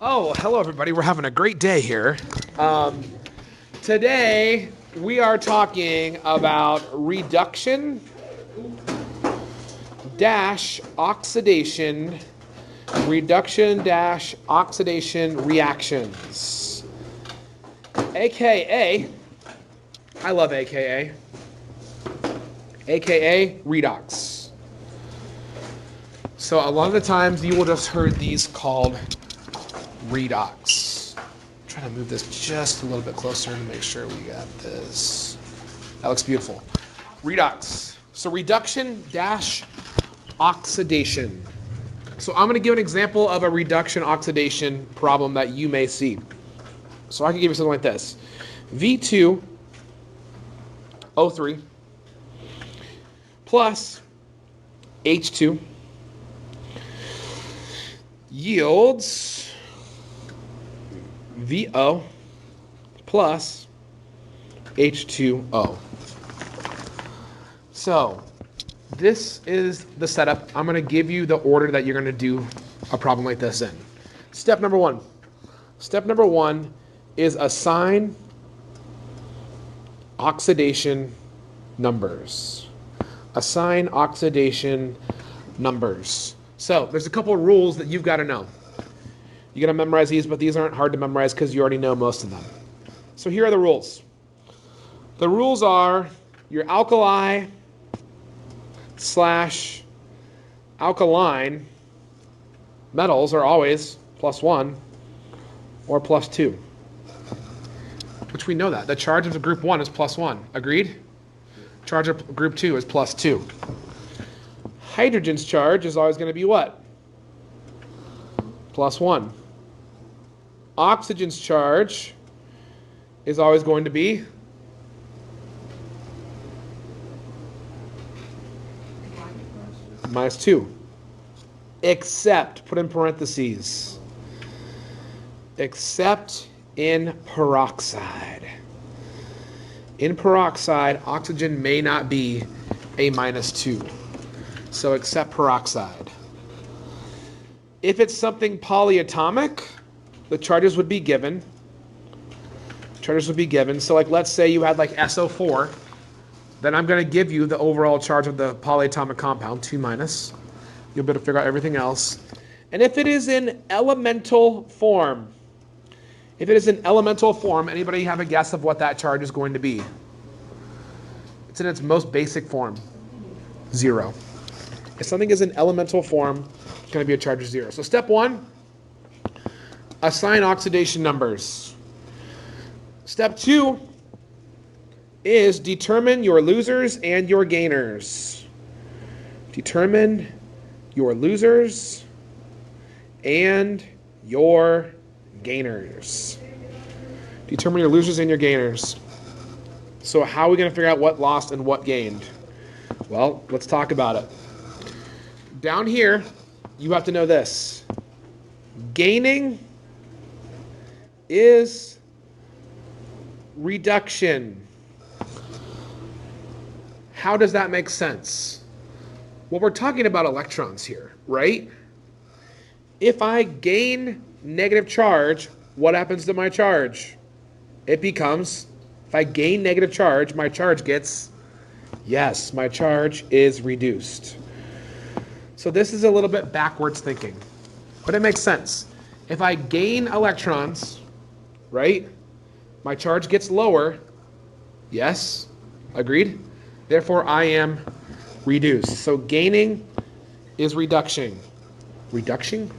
Oh, hello everybody. We're having a great day here. Today we are talking about reduction dash oxidation, reduction dash oxidation reactions. AKA, I love AKA redox. So a lot of the times you will just heard these called redox. I'm trying to move this just a little bit closer to make sure we got this. That looks beautiful. Redox. So reduction dash oxidation. So I'm going to give an example of a reduction oxidation problem that you may see. So I can give you something like this. V2O3 plus H2 yields VO plus H2O. So this is the setup. I'm going to give you the order that you're going to do a problem like this in. Step number one. Step number one is assign oxidation numbers. Assign oxidation numbers. So there's a couple of rules that you've got to know. You got to memorize these, but these aren't hard to memorize because you already know most of them. So here are the rules. The rules are your alkali slash alkaline metals are always +1 or +2. Which we know that. The charge of group 1 is +1. Agreed? Charge of group 2 is +2. Hydrogen's charge is always going to be what? +1. Oxygen's charge is always going to be -2. Except, put in parentheses, except in peroxide. In peroxide, oxygen may not be a -2. So except peroxide. If it's something polyatomic, the charges would be given. So like let's say you had like SO4, then I'm going to give you the overall charge of the polyatomic compound, 2-. You'll be able to figure out everything else. And if it is in elemental form, anybody have a guess of what that charge is going to be? It's in its most basic form, 0. If something is in elemental form, it's going to be a charge of 0. So step 1, assign oxidation numbers. Step 2 is determine your losers and your gainers. Determine your losers and your gainers. Determine your losers and your gainers. So how are we going to figure out what lost and what gained? Well, let's talk about it. Down here, you have to know this. Gaining is reduction. How does that make sense? Well, we're talking about electrons here, right? If I gain negative charge, what happens to my charge? It becomes, if I gain negative charge, my charge gets, yes, my charge is reduced. So this is a little bit backwards thinking, but it makes sense. If I gain electrons, right, my charge gets lower. Yes, agreed? Therefore, I am reduced. So gaining is reduction. Reduction?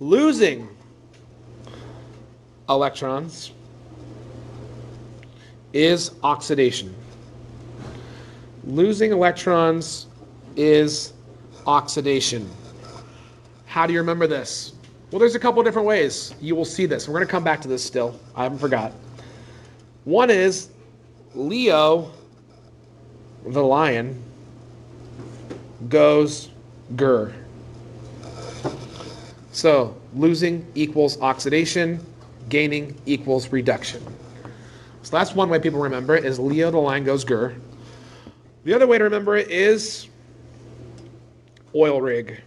Losing electrons is oxidation. Losing electrons is oxidation. How do you remember this? Well, there's a couple different ways you will see this. We're going to come back to this still. I haven't forgot. One is Leo, the lion, goes grr. So losing equals oxidation, gaining equals reduction. So that's one way people remember it, is Leo, the lion, goes grr. The other way to remember it is oil rig.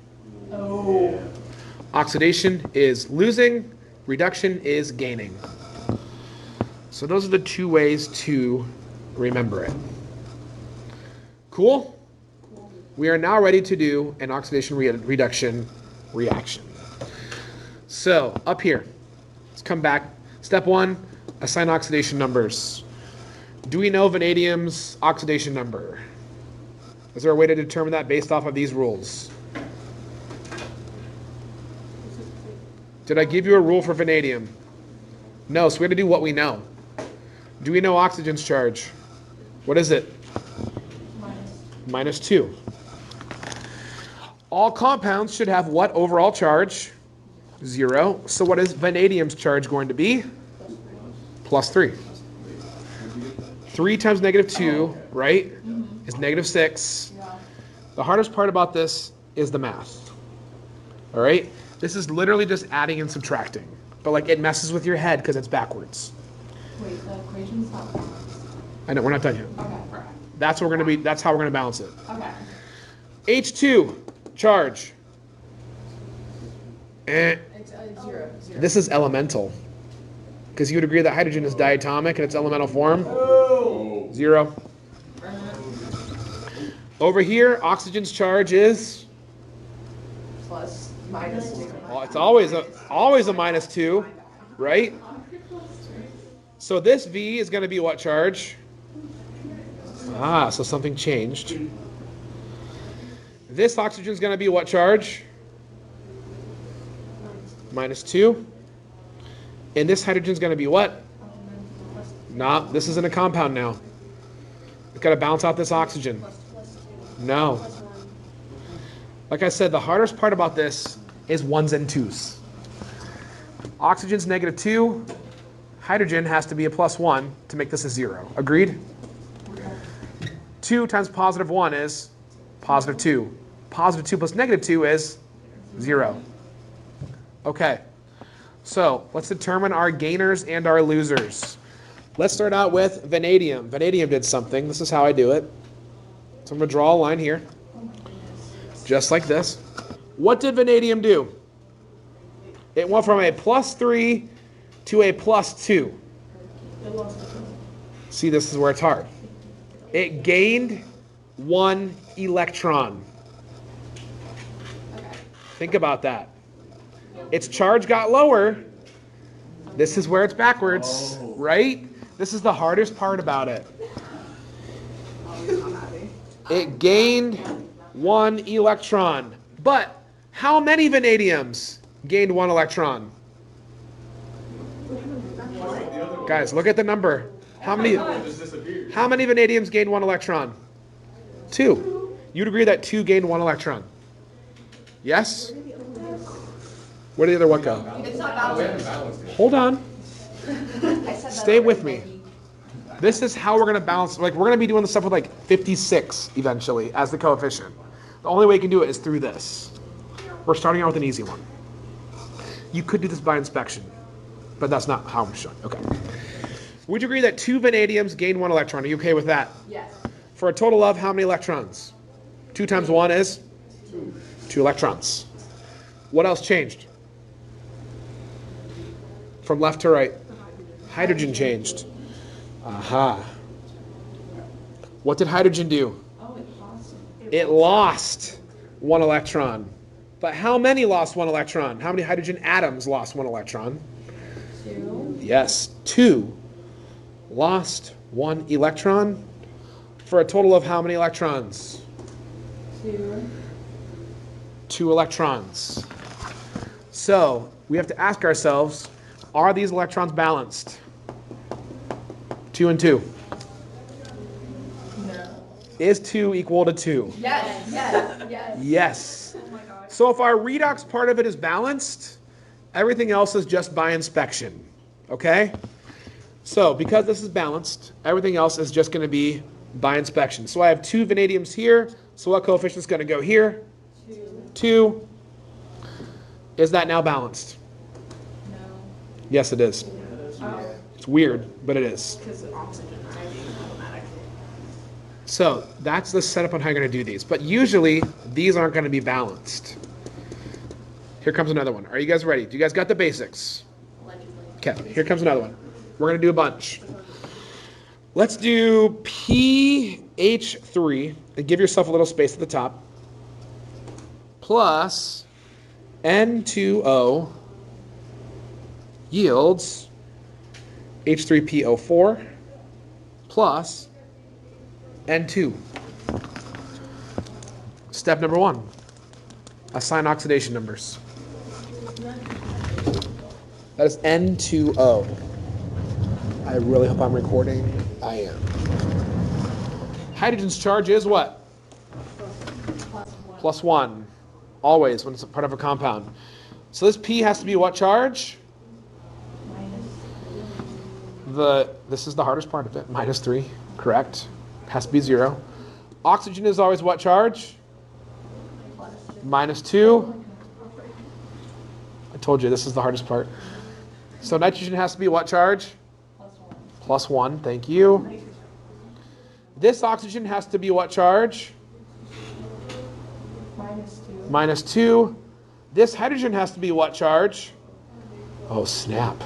Oh. Oxidation is losing, reduction is gaining. So those are the two ways to remember it. Cool? We are now ready to do an oxidation reduction reaction. So up here, let's come back. Step 1, assign oxidation numbers. Do we know vanadium's oxidation number? Is there a way to determine that based off of these rules? Did I give you a rule for vanadium? No, so we have to do what we know. Do we know oxygen's charge? What is it? -2. All compounds should have what overall charge? 0. So what is vanadium's charge going to be? +3. 3 times -2, right, is -6. The hardest part about this is the math. All right? This is literally just adding and subtracting. But like it messes with your head because it's backwards. Wait, the equation's not balanced. I know, we're not done yet. Okay. That's what we're gonna be, that's how we're gonna balance it. Okay. H2, charge. It's 0. This is elemental. Because you would agree that hydrogen is diatomic in its elemental form? 0. Over here, oxygen's charge is? Plus, -2. Well, it's always a -2, right? So this V is going to be what charge? So something changed. This oxygen is going to be what charge? -2. And this hydrogen is going to be what? No, this isn't a compound now. It's got to balance out this oxygen. No. Like I said, the hardest part about this is 1s and 2s. Oxygen's -2. Hydrogen has to be a +1 to make this a 0. Agreed? 2 times +1 is +2. +2 plus -2 is 0. Okay. So let's determine our gainers and our losers. Let's start out with vanadium. Vanadium did something. This is how I do it. So I'm going to draw a line here. Just like this. What did vanadium do? It went from a +3 to a +2. See, this is where it's hard. It gained 1 electron. Think about that. Its charge got lower. This is where it's backwards, right? This is the hardest part about it. It gained 1 electron. But how many vanadiums gained 1 electron? Guys, look at the number. How many vanadiums gained 1 electron? 2. You'd agree that 2 gained 1 electron? Yes? Where did the other one go? It's not balanced. Hold on. Stay with me. This is how we're going to balance. Like, we're going to be doing this stuff with like 56 eventually as the coefficient. The only way you can do it is through this. We're starting out with an easy one. You could do this by inspection, but that's not how I'm showing. Okay. Would you agree that 2 vanadiums gain 1 electron? Are you okay with that? Yes. For a total of how many electrons? 2 times 1 is? 2 electrons. What else changed? From left to right. Hydrogen changed. Aha. What did hydrogen do? It lost 1 electron. But how many lost 1 electron? How many hydrogen atoms lost 1 electron? 2. Yes, 2 lost 1 electron for a total of how many electrons? 2. 2 electrons. So we have to ask ourselves, are these electrons balanced? 2 and 2. No. Is 2 equal to 2? Yes. Yes. Yes. Yes. Oh my gosh. So if our redox part of it is balanced, everything else is just by inspection. Okay? So because this is balanced, everything else is just going to be by inspection. So I have 2 vanadiums here. So what coefficient is going to go here? 2. Is that now balanced? No. Yes, it is. Oh. It's weird, but it is. Because of oxygen iodine automatically. So that's the setup on how you're going to do these. But usually, these aren't going to be balanced. Here comes another one. Are you guys ready? Do you guys got the basics? Allegedly. Okay, here comes another one. We're going to do a bunch. Let's do pH3, and give yourself a little space at the top, plus N2O yields H3PO4 plus N2. Step number 1, assign oxidation numbers. That is N2O. I really hope I'm recording. I am. Hydrogen's charge is what? Plus 1. Always when it's a part of a compound. So this P has to be what charge? This is the hardest part of it. -3. Correct. Has to be 0. Oxygen is always what charge? -2. I told you this is the hardest part. So nitrogen has to be what charge? Plus 1. Thank you. This oxygen has to be what charge? -2. This hydrogen has to be what charge? Oh, snap.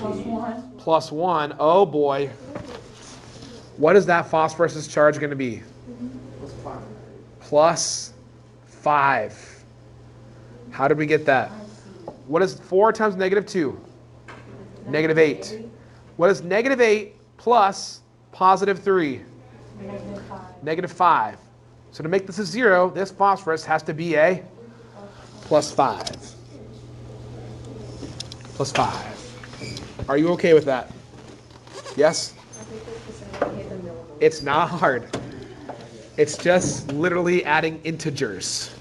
Plus 1. Oh, boy. What is that phosphorus' charge going to be? Plus 5. How did we get that? What is 4 times -2? -8. What is -8 plus +3? -5. So to make this a 0, this phosphorus has to be a +5. +5. Are you okay with that? Yes? It's not hard. It's just literally adding integers.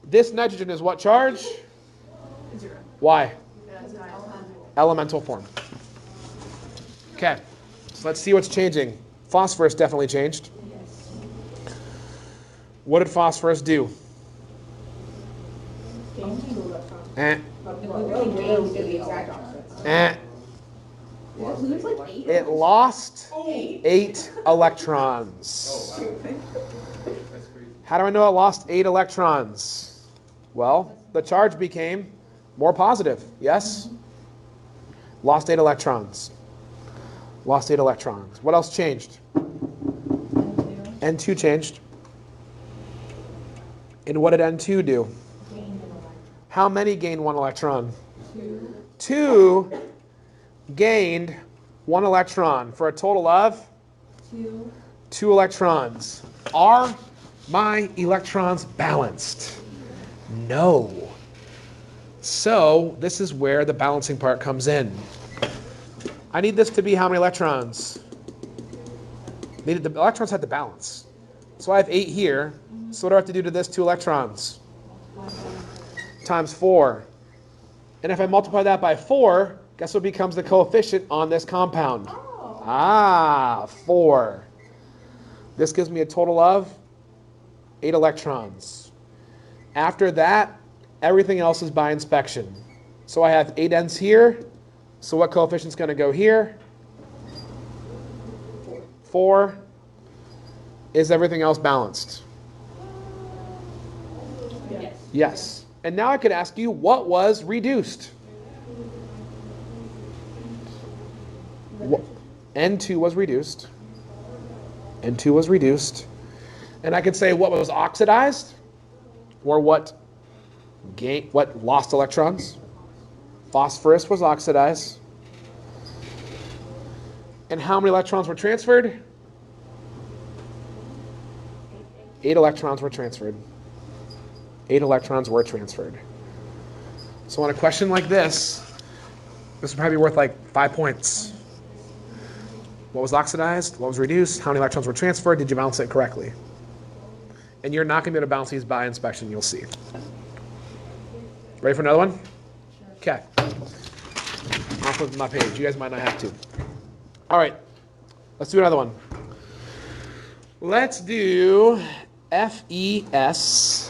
This nitrogen is what charge? 0. Why? Elemental form. Okay, so let's see what's changing. Phosphorus definitely changed. What did phosphorus do? Eh. Eh. It lost 8 electrons. How do I know it lost 8 electrons? Well, the charge became more positive, yes? Lost 8 electrons. Lost 8 electrons. What else changed? N2 changed. And what did N2 do? How many gained 1 electron? 2 gained 1 electron for a total of 2 electrons. Are my electrons balanced? No. So this is where the balancing part comes in. I need this to be how many electrons? The electrons have to balance. So I have 8 here. So what do I have to do to this 2 electrons? Times 4. And if I multiply that by 4, guess what becomes the coefficient on this compound? Ah, 4. This gives me a total of 8 electrons. After that, everything else is by inspection. So I have 8 ends here. So what coefficient is going to go here? 4. Is everything else balanced? Yes. Yes. And now I could ask you, what was reduced? N2 was reduced. N2 was reduced. And I could say what was oxidized? Or what lost electrons? Phosphorus was oxidized. And how many electrons were transferred? 8 electrons were transferred. 8 electrons were transferred. So on a question like this would probably be worth like 5 points. What was oxidized? What was reduced? How many electrons were transferred? Did you balance it correctly? And you're not going to be able to balance these by inspection, you'll see. Ready for another one? Okay. Off with my page. You guys might not have to. All right. Let's do another one. Let's do FeS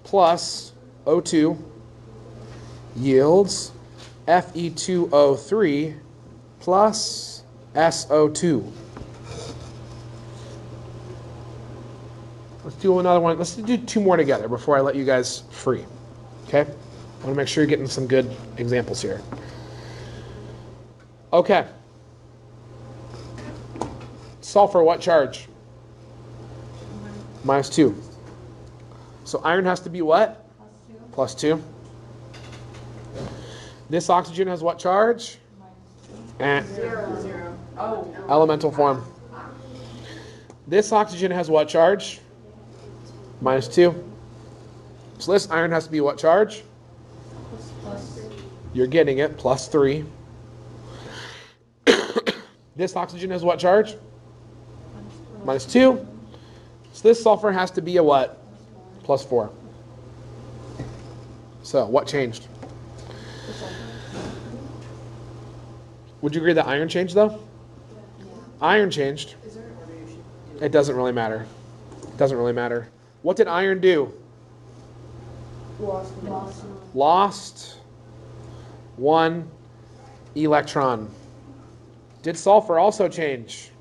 plus O2 yields Fe2O3 plus SO2. Let's do another one. Let's do 2 more together before I let you guys free. Okay? I want to make sure you're getting some good examples here. Okay. Sulfur, what charge? -2. So iron has to be what? +2. This oxygen has what charge? Zero. Oh. Elemental form. This oxygen has what charge? -2. So this iron has to be what charge? You're getting it, +3. This oxygen has what charge? -2. So this sulfur has to be a what? +4. So what changed? Would you agree that iron changed though? Iron changed. It doesn't really matter. It doesn't really matter. What did iron do? Lost 1 electron. Did sulfur also change?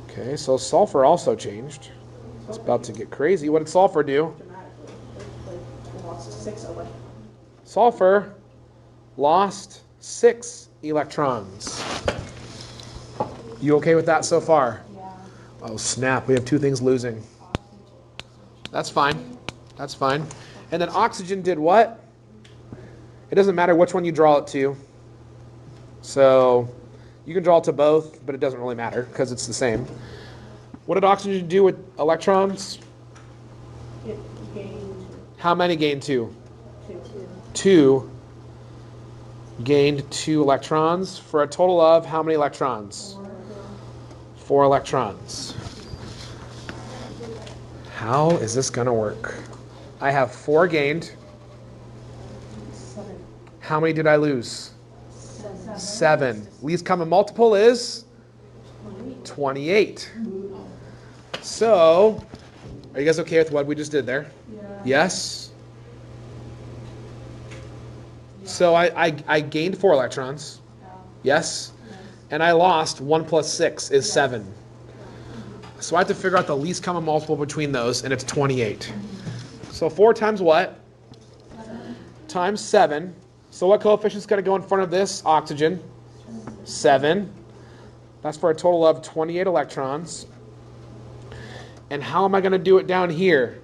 Okay, so sulfur also changed. It's about to get crazy. What did sulfur do? Sulfur lost 6 electrons. You okay with that so far? Yeah. Oh snap, we have 2 things losing. That's fine. That's fine. And then oxygen did what? It doesn't matter which one you draw it to. So you can draw it to both, but it doesn't really matter because it's the same. What did oxygen do with electrons? It gained How many gained 2? 2. 2 gained 2 electrons for a total of how many electrons? 4 electrons. How is this going to work? I have 4 gained. 7. How many did I lose? 7. Least common multiple is 28. So, are you guys okay with what we just did there? Yeah. Yes? So I gained 4 electrons. Yes? And I lost 1 plus 6 is 7. So I have to figure out the least common multiple between those, and it's 28. So 4 times what? Times 7. So what coefficient is going to go in front of this oxygen? 7. That's for a total of 28 electrons. And how am I going to do it down here?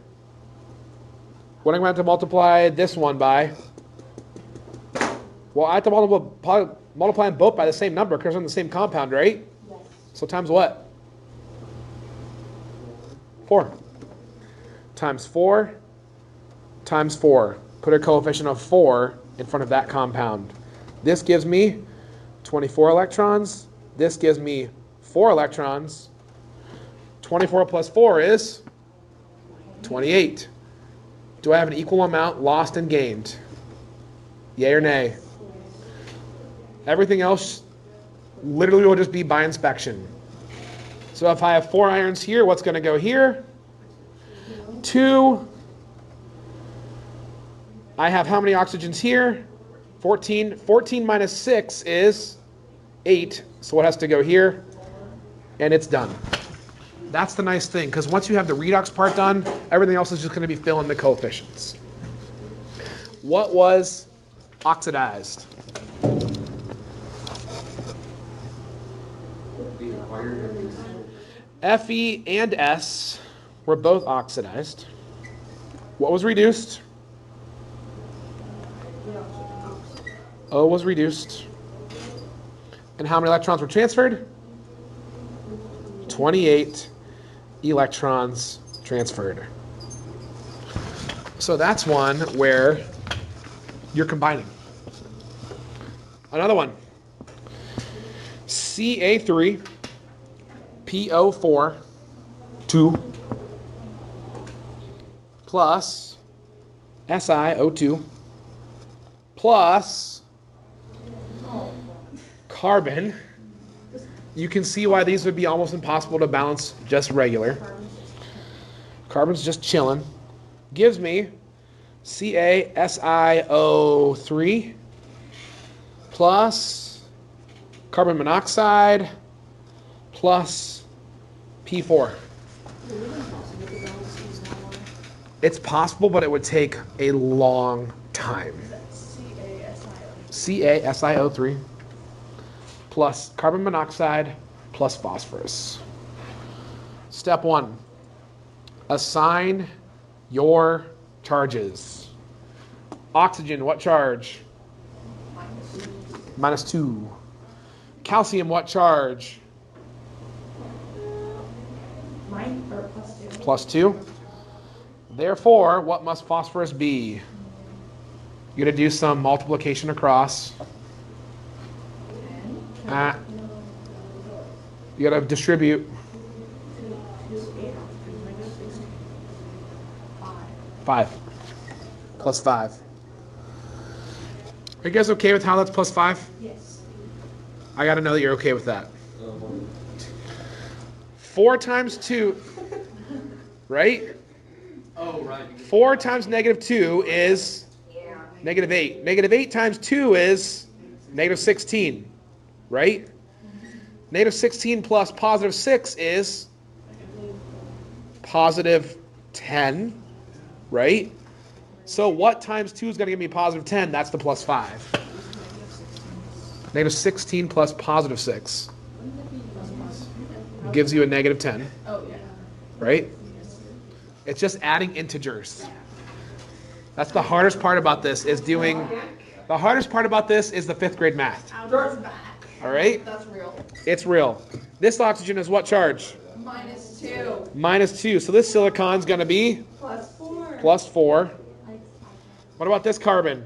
What am I going to have to multiply this one by? Well, I have to multiply them both by the same number because they're in the same compound, right? Yes. So times what? 4. Times 4 times 4. Put a coefficient of 4 in front of that compound. This gives me 24 electrons. This gives me 4 electrons. 24 plus 4 is 28. Do I have an equal amount lost and gained? Yay or nay? Everything else literally will just be by inspection. So if I have 4 irons here, what's going to go here? 2. I have how many oxygens here? 14. 14 minus 6 is 8. So what has to go here? And it's done. That's the nice thing, because once you have the redox part done, everything else is just going to be filling the coefficients. What was oxidized? Fe and S were both oxidized. What was reduced? O was reduced. And how many electrons were transferred? 28 electrons transferred. So that's one where you're combining. Another one. Ca3 PO4 2 plus SiO2 plus carbon. You can see why these would be almost impossible to balance just regular. Carbon's just chilling. Gives me CaSiO3 plus carbon monoxide plus P4. It's possible, but it would take a long time. CaSiO3 plus carbon monoxide plus phosphorus. Step 1. Assign your charges. Oxygen, what charge? -2. Calcium, what charge? +2. Therefore, what must phosphorus be? You're going to do some multiplication across. You got to distribute. 5. +5. Are you guys okay with how that's +5? Yes. I got to know that you're okay with that. 4 times 2, right? Oh, right. 4 times -2 is -8. -8 times 2 is -16, right? -16 plus +6 is +10, right? So what times 2 is going to give me +10? That's the +5. -16 plus +6 gives you a -10, Oh, yeah. right? It's just adding integers. That's the hardest part about this is doing, the hardest part about this is the 5th grade math. All right? That's real. It's real. This oxygen is what charge? -2. -2. So this silicon's going to be +4. +4. What about this carbon?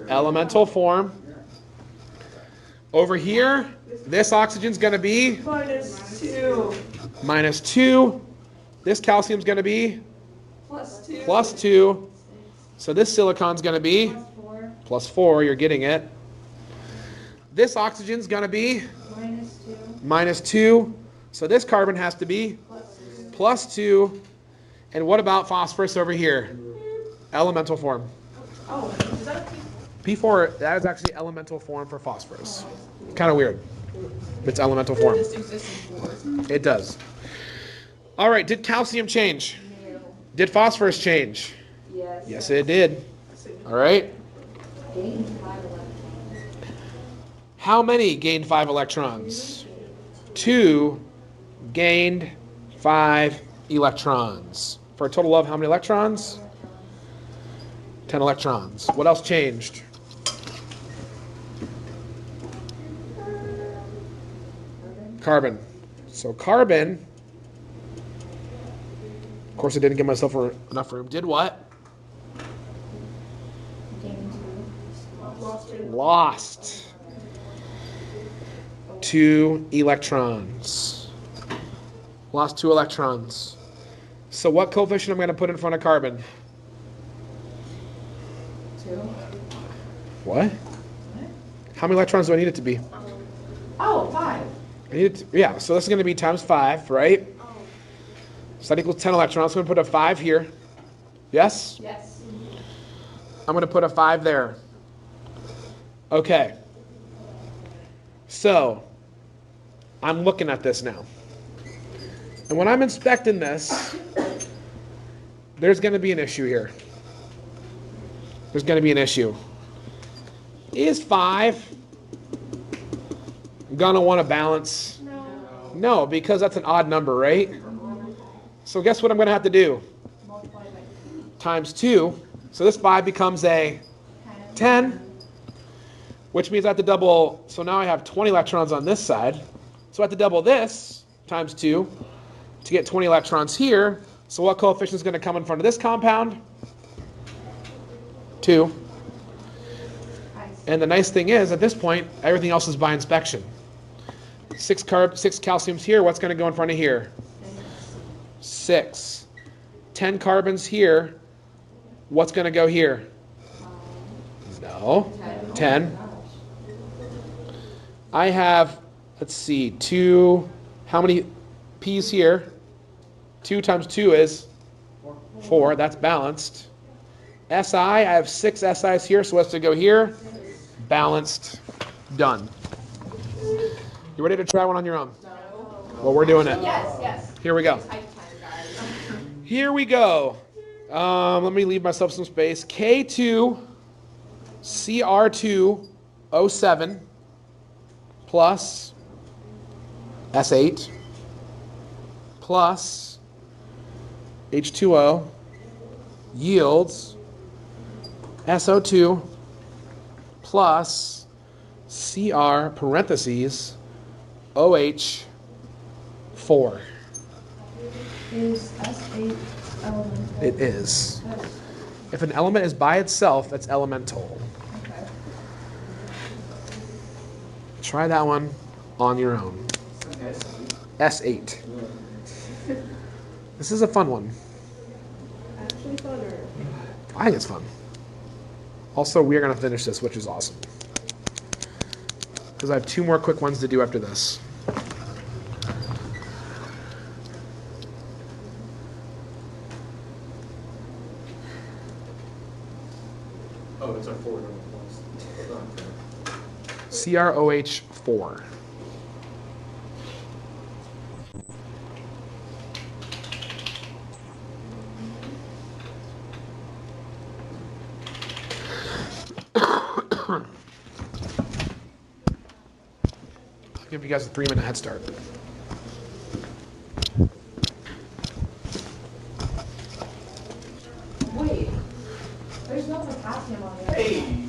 Elemental form. Over here, this oxygen's going to be -2. -2. This calcium's going to be +2. +2. So this silicon's going to be +4. You're getting it. This oxygen's going to be -2. So this carbon has to be +2. And what about phosphorus over here? Elemental form. Oh, is that P4, that is actually elemental form for phosphorus. Kind of weird. It's elemental form. Just exists in fours. It does. All right, did calcium change? Did phosphorus change? Yes. Yes, it did. All right. How many gained 5 electrons? 2 gained 5 electrons. For a total of how many electrons? 10 electrons. What else changed? Carbon. So carbon, of course I didn't give myself enough room, did what? Lost 2 electrons. Lost 2 electrons. So what coefficient I'm going to put in front of carbon? 2. What? How many electrons do I need it to be? Oh, 5. I need it to, yeah, so this is going to be times 5, right? So that equals 10 electrons. So I'm going to put a 5 here. Yes? Yes. I'm going to put a 5 there. Okay. So I'm looking at this now. And when I'm inspecting this, there's going to be an issue here. There's going to be an issue. Is 5 going to want to balance? No, because that's an odd number, right? So guess what I'm going to have to do? Times 2. So this 5 becomes a 10, which means I have to double. So now I have 20 electrons on this side. So I have to double this times 2 to get 20 electrons here. So what coefficient is going to come in front of this compound? 2. And the nice thing is, at this point, everything else is by inspection. 6 calciums here. What's going to go in front of here? 6. 10 carbons here. What's going to go here? No. 10. I have, let's see, 2. How many P's here? 2 times 2 is 4. That's balanced. SI, I have 6 SIs here, so what's to go here? Balanced. Done. You ready to try one on your own? No. Well, we're doing it. Yes, yes. Here we go. It's hype time, guys. Here we go. Let me leave myself some space. K2CR2O7 plus S8 plus H2O yields SO2 plus Cr parentheses OH4. Is S8 elemental? It is. If an element is by itself, that's elemental. Okay. Try that one on your own. S8. This is a fun one. Actually funner. I think it's fun. Also, we're going to finish this, which is awesome. Because I have 2 more quick ones to do after this. Oh, it's our forward ones. CrOH4. I'll give you guys a 3-minute head start. Wait. There's no potassium on the other side.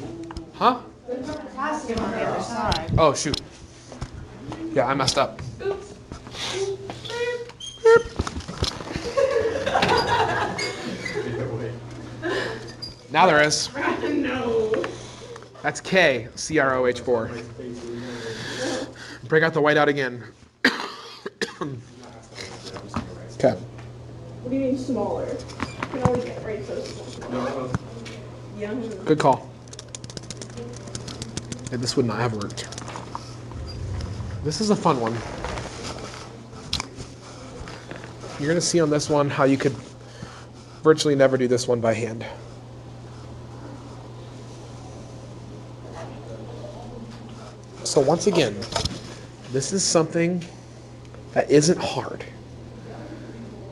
Huh? There's no potassium on the other side. Oh, shoot. Yeah, I messed up. Oops. Now there is. No. That's K, CrOH4. Break out the whiteout again. Okay. What do you mean smaller? You can always get right so small. Young. Good call. Yeah, this would not have worked. This is a fun one. You're going to see on this one how you could virtually never do this one by hand. So once again, this is something that isn't hard.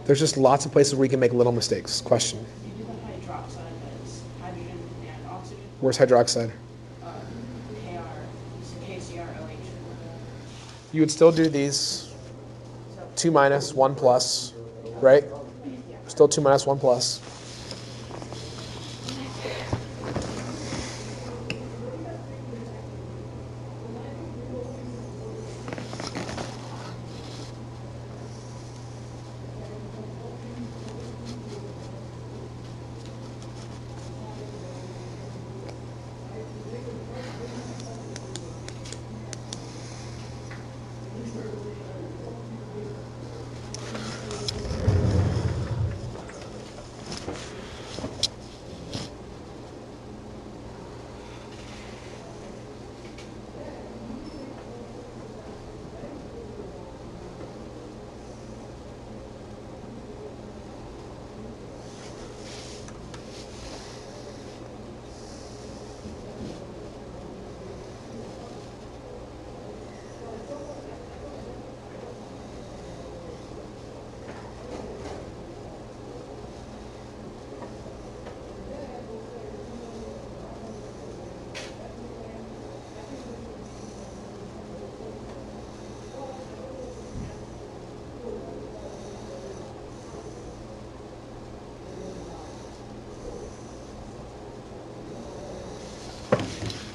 There's just lots of places where you can make little mistakes. Question. You do the hydroxide as hydrogen and oxygen. Where's hydroxide? KCrOH. You would still do these 2 minus 1 plus, right? Still 2 minus 1 plus.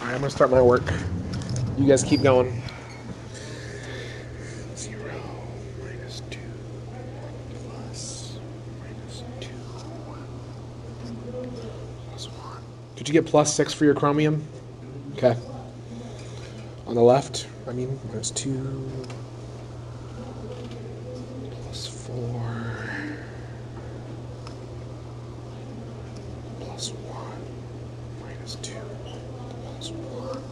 All right, I'm gonna start my work. You guys keep going. 0 minus 2 plus minus 2 plus 1. Did you get plus 6 for your chromium? Okay. On the left, minus 2 plus 4 plus 1 minus 2 plus 1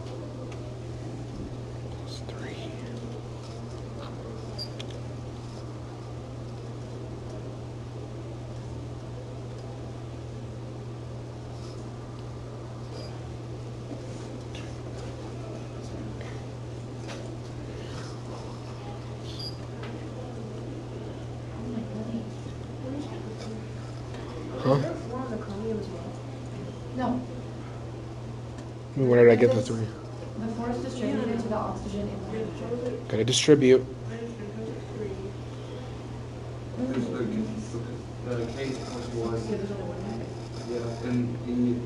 plus 3. Huh? Where did I get the 3? The 4 is distributed to the oxygen in the hydrogen. Gotta distribute. There's the case plus 1. Yeah, and the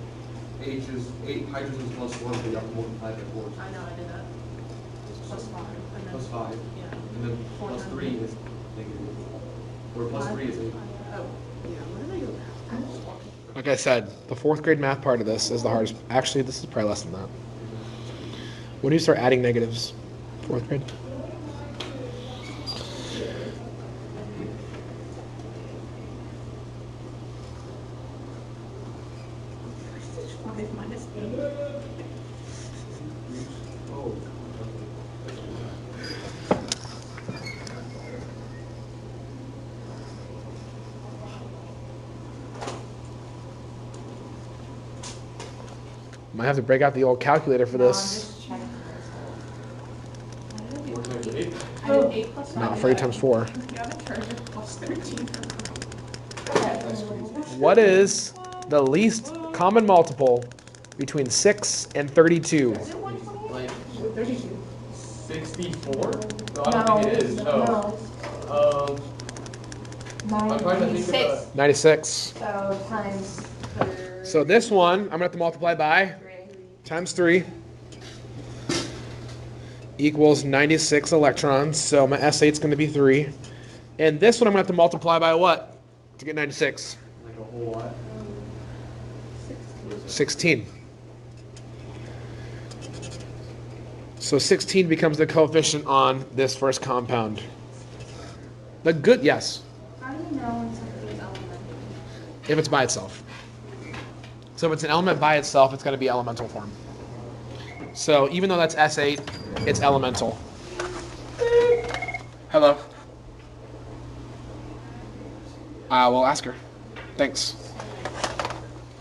H is 8 hydrogens plus 1, so you have to multiply by 4. I know, I did that. Plus 5. And then, Plus 5. Yeah. And then plus 3 is negative. Or plus 3 is 8. Oh, yeah, where did I go now? Like I said, the 4th grade math part of this is the hardest. Actually, this is probably less than that. When do you start adding negatives? 4th grade? Five minus 8. Oh. Might have to break out the old calculator for No, I'm this. just checking. Four times 8? I did 8 plus 5. No, 3 times 4. You have a charger plus 13. What is the least common multiple between 6 and 32? Like 32. 64? No, I don't think it is. No. I'm trying to think of 96. So times So this one, I'm going to have to multiply by 3. times 3 equals 96 electrons. So my S8 is going to be 3. And this one I'm going to have to multiply by what to get 96? like a whole lot. 16. So 16 becomes the coefficient on this first compound. The good, yes, How do you know when something is elementary? if it's by itself. So if it's an element by itself, it's going to be elemental form. So even though that's S8, it's elemental. Hello. We'll ask her. Thanks.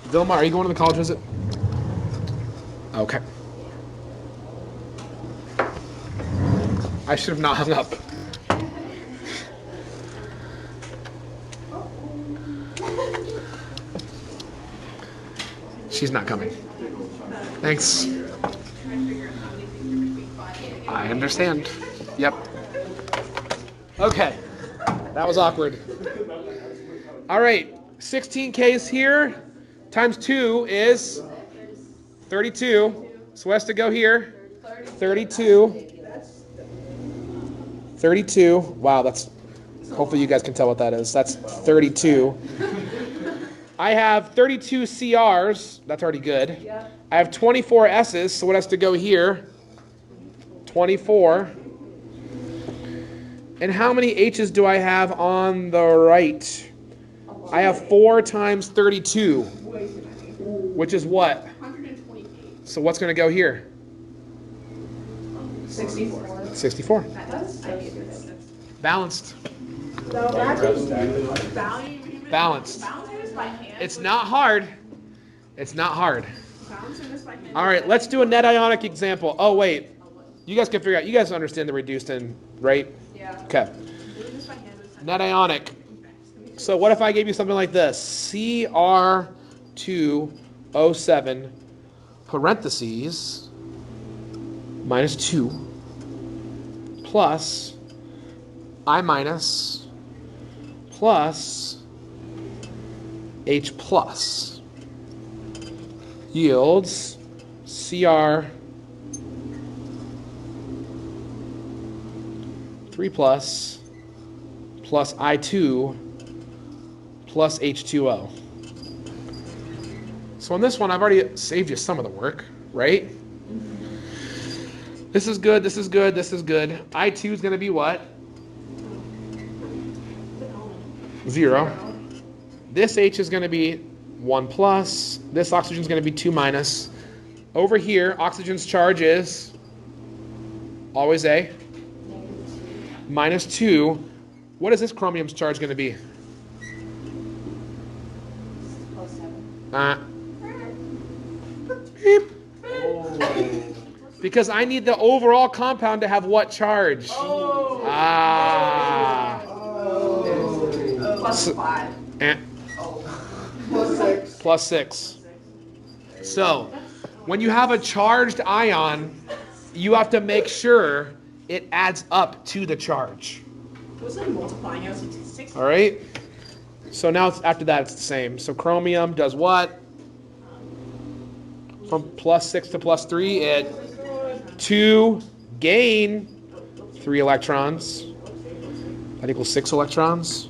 Vilma, are you going to the college visit? Okay. I should have not hung up. She's not coming. Thanks. I understand. Yep. Okay. That was awkward. All right. 16K is here. Times 2 is 32. So it has to go here. 32. 32. Wow, that's... Hopefully you guys can tell what that is. That's 32. I have 32 CRs. That's already good. Yeah. I have 24 S's, so what has to go here? 24. And how many H's do I have on the right? I have 4 times 32, which is what? 128. So what's going to go here? 64. 64. That's Balanced. so actually, Balanced. Balancing this by hand. It's not hard. It's not hard. Balancing this by hand. All right, let's do a net ionic example. Oh, wait. You guys can figure out. You guys understand the reduced in, right? yeah. Okay. Doing this by hand is Net ionic. So what if I gave you something like this? Cr2O7 parentheses minus 2 plus I minus plus H plus yields Cr 3 plus I2 plus H2O. So on this one, I've already saved you some of the work, right? This is good, this is good, this is good. I2 is going to be what? 0. This H is going to be 1 plus. This oxygen is going to be 2 minus. Over here, oxygen's charge is always A. Minus 2. What is this chromium's charge going to be? Plus 7. Beep. Because I need the overall compound to have what charge? Ah. Plus 5. Eh. Plus 6. Plus 6. So, When you have a charged ion, you have to make sure it adds up to the charge. Was it multiplying? I was like 6. All right? So now after that, it's the same. So chromium does what? From +6 to +3, it 2 gain 3 electrons. That equals 6 electrons.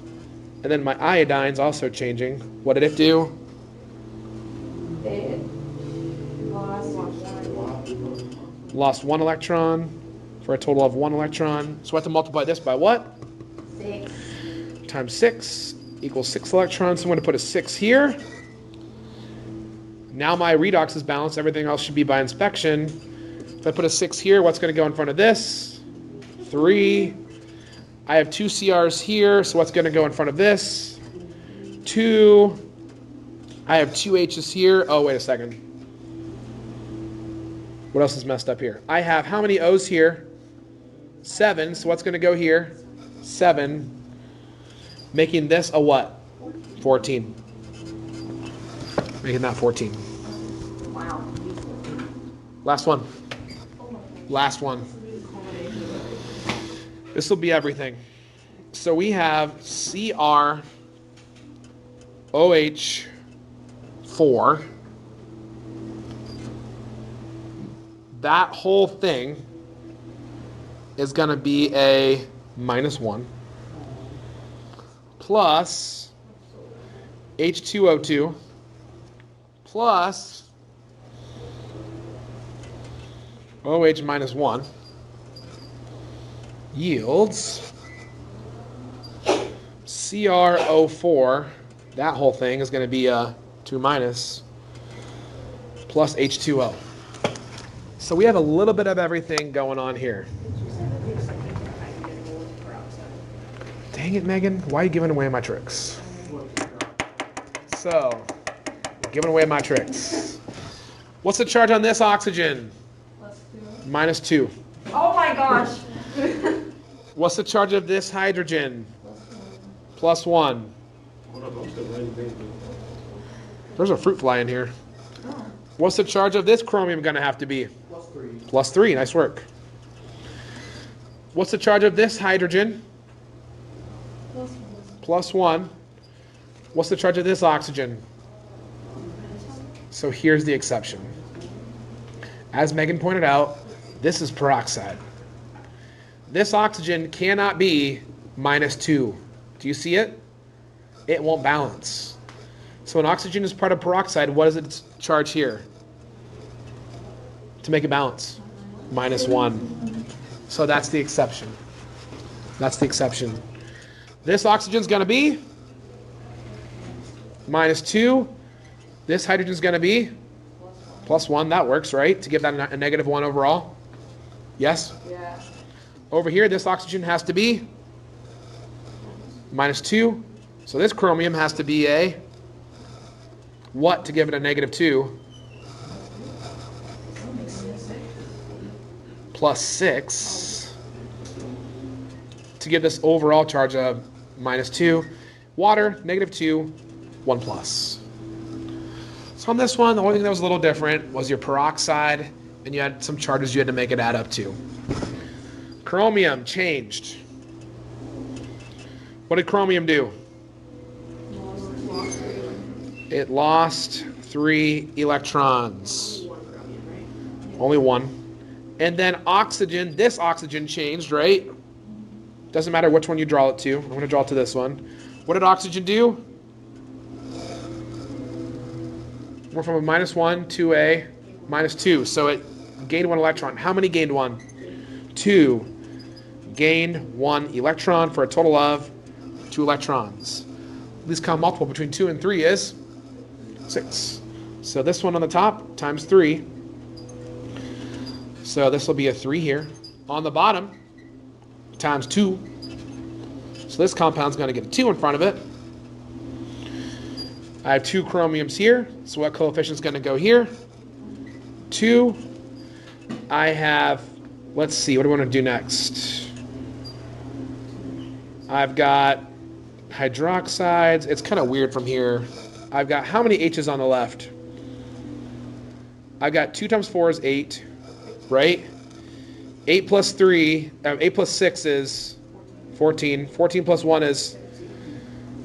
And then my iodine's also changing. What did it do? It Lost 1 electron for a total of 1 electron. So I have to multiply this by what? 6. Times 6 equals 6 electrons. So I'm going to put a 6 here. Now my redox is balanced. Everything else should be by inspection. If I put a 6 here, what's going to go in front of this? 3. I have 2 CRs here, so what's going to go in front of this? 2. I have 2 H's here. Oh, wait a second. What else is messed up here? I have how many O's here? 7, so what's going to go here? 7. Making this a what? 14. Making that 14. Wow. Last one. Last one. This will be everything. So we have CrOH4. That whole thing is going to be a -1 plus H2O2 plus OH -1 yields CrO4. That whole thing is going to be a 2- plus H2O. So we have a little bit of everything going on here. Dang it, Megan. Why are you giving away my tricks? So, giving away my tricks. What's the charge on this oxygen? -2. Oh my gosh. What's the charge of this hydrogen? +1. There's a fruit fly in here. What's the charge of this chromium going to have to be? +3. Nice work. What's the charge of this hydrogen? +1. What's the charge of this oxygen? So here's the exception. As Megan pointed out, this is peroxide. This oxygen cannot be -2. Do you see it? It won't balance. So when oxygen is part of peroxide, what is its charge here? To make it balance? -1. So that's the exception. That's the exception. This oxygen is going to be -2. This hydrogen is going to be +1. That works, right? To give that a -1 overall. Yes? Yeah. Over here, this oxygen has to be -2. So this chromium has to be a what to give it a -2? +6 to give this overall charge of -2. Water, -2, 1 plus. So on this one, the only thing that was a little different was your peroxide, and you had some charges you had to make it add up to. Chromium changed. What did chromium do? It lost 3 electrons. Only 1. And then oxygen, this oxygen changed, right? Doesn't matter which one you draw it to. I'm going to draw it to this one. What did oxygen do? We're from a -1 to a -2. So it gained 1 electron. How many gained 1? 2. Gained 1 electron for a total of 2 electrons. Least common multiple between 2 and 3 is 6. So this one on the top times 3. So this will be a 3 here. On the bottom, times 2. So this compound's going to get a 2 in front of it. I have 2 chromiums here. So what coefficient is going to go here? 2. I have, let's see, what do we want to do next? I've got hydroxides. It's kind of weird from here. I've got how many H's on the left? I got 2 times 4 is 8, right? 8 plus 6 is 14. 14 plus 1 is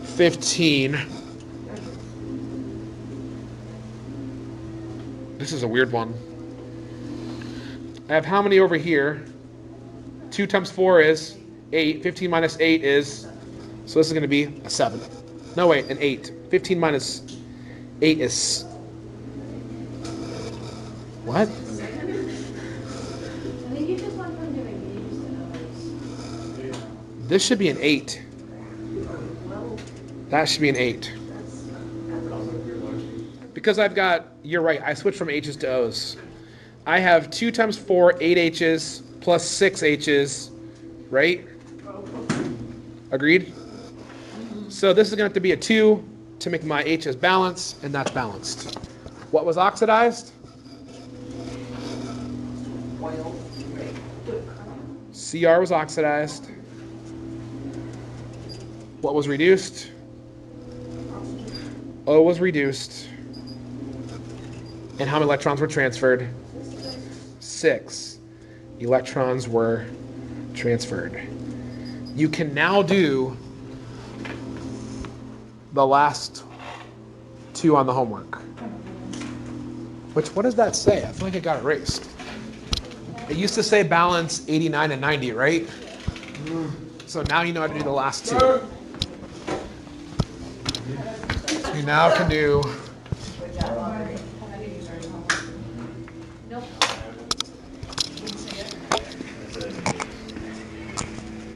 15. This is a weird one. I have how many over here? 2 times 4 is 8. 15 minus 8 is, so this is going to be a 7. No, wait, an 8. 15 minus 8 is, what? I think you just went from doing these to those. This should be an 8. That should be an 8. Because I've got, you're right, I switched from H's to O's. I have 2 times 4, 8 H's, plus 6 H's, right? Agreed? So this is going to have to be a 2 to make my H's balance, and that's balanced. What was oxidized? Cr was oxidized. What was reduced? O was reduced. And how many electrons were transferred? 6 electrons were transferred. You can now do the last 2 on the homework. What does that say? I feel like it got erased. It used to say balance 89 and 90, right? So now you know how to do the last 2. So you now can do